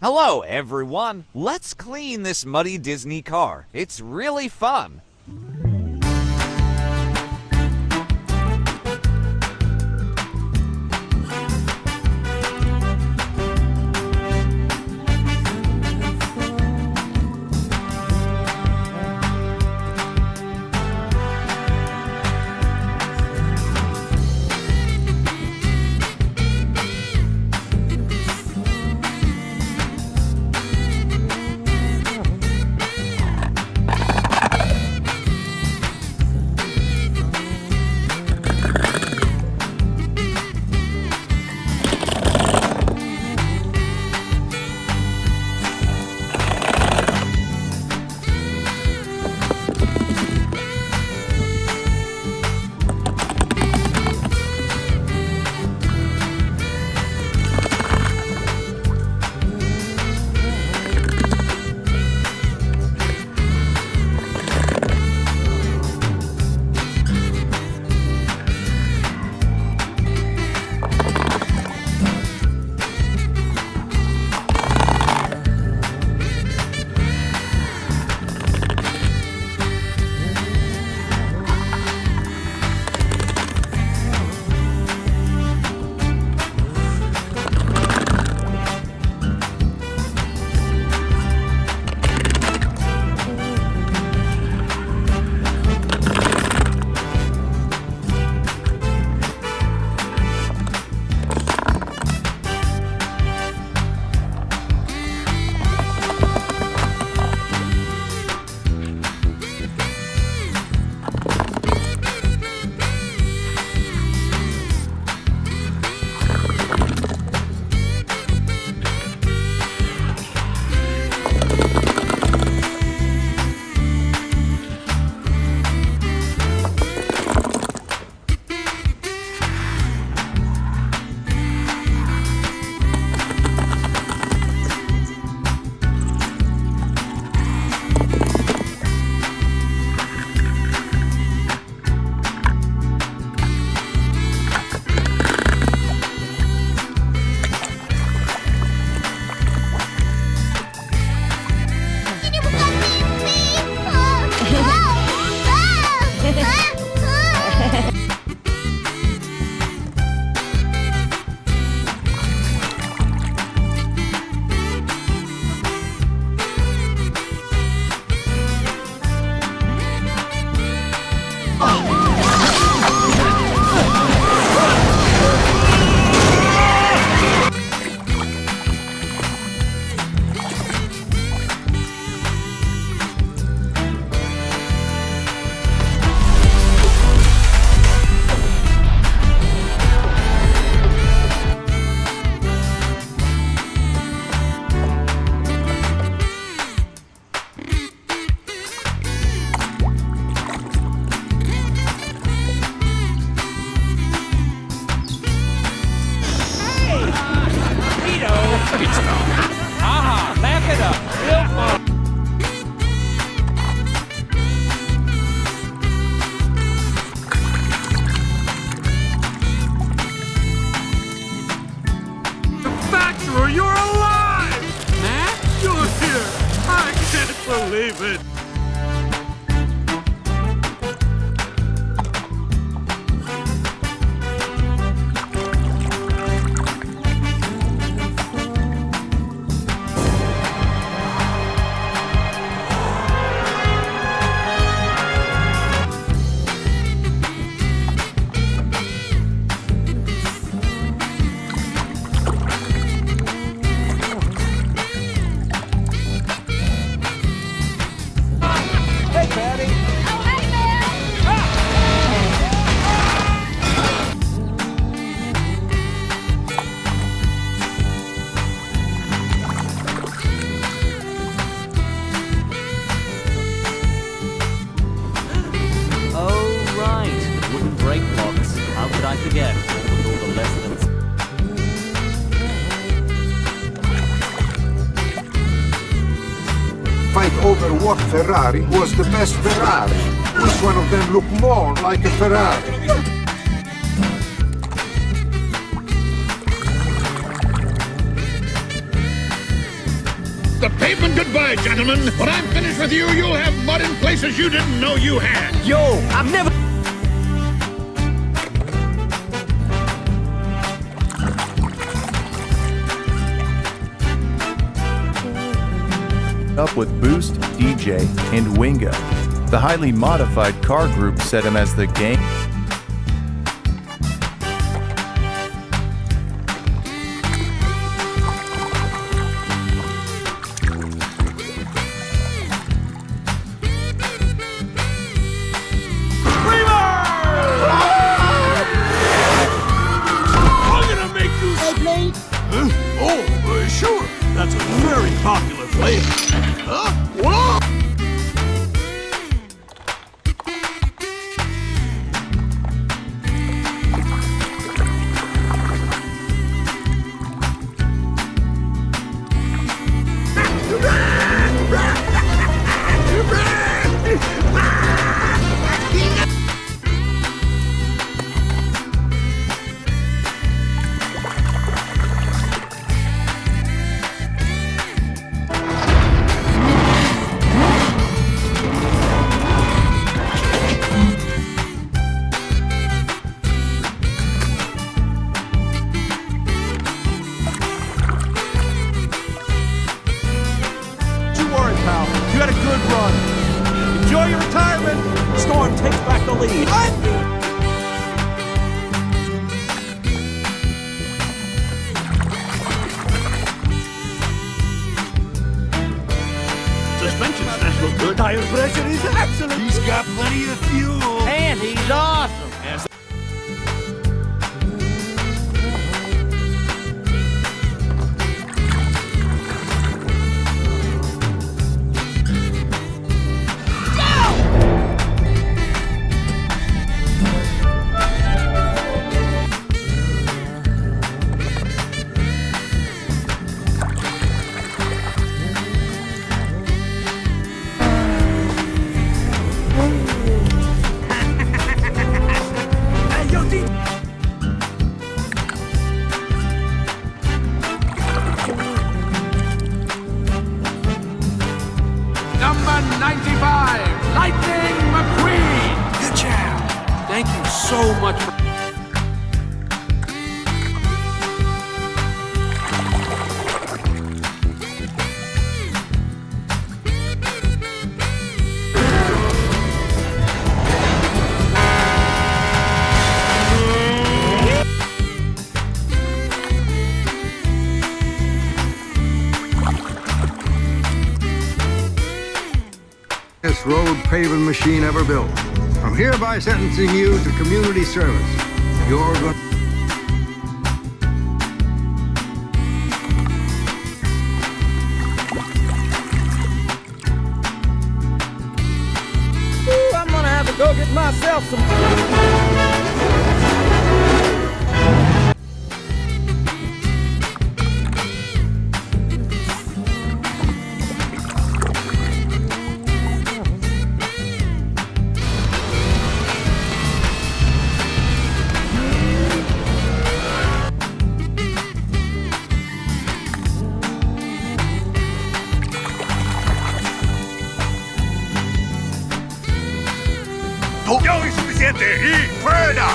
Hello, everyone. Let's clean this muddy Disney car. It's really fun. believe it! I forget with all the lessons. Fight over what Ferrari was the best Ferrari. Which one of them looked more like a Ferrari? the pavement goodbye, gentlemen. When I'm finished with you, you'll have mud in places you didn't know you had. Yo, I've never... Up with Boost, DJ, and Wingo. The highly modified car group set him as the gang. Sure. That's a very popular flavor. Huh? Whoa! You had a good run. Enjoy your retirement. Storm takes back the lead. Suspension's national good. Tire pressure is excellent. He's got plenty of fuel. And he's awesome. Thank you so much for... Best road paving machine ever built. I'm hereby sentencing you to community service. You're going... I'm gonna have to go get myself some... ¡Ya es suficiente! ¡Y fuera!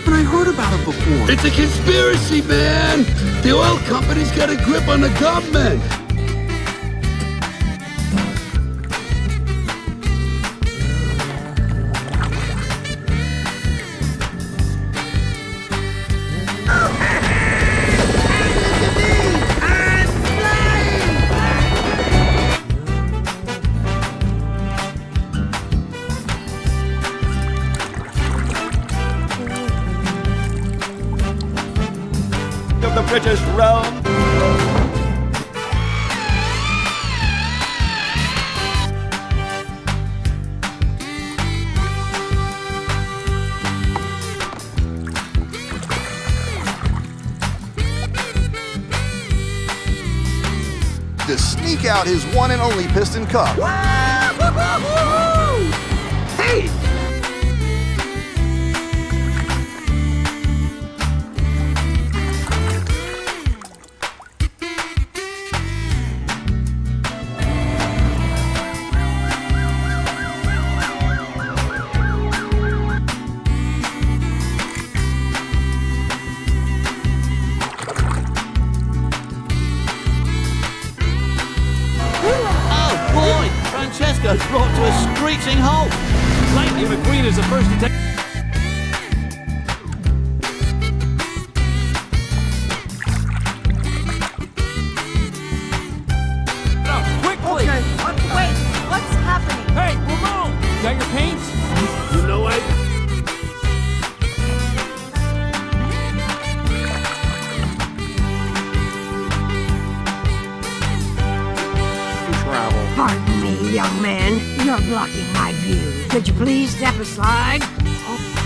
I heard about it before. It's a conspiracy, man! The oil company's got a grip on the government! of the British realm. To sneak out his one and only piston cup. was brought to a screeching halt. Lightning McQueen is the first to take... Quickly! Okay. Wait, what's happening? Hey, Ramon! Got your paints? You know I... Pardon me, young man. You're blocking my view. Could you please step aside? Oh.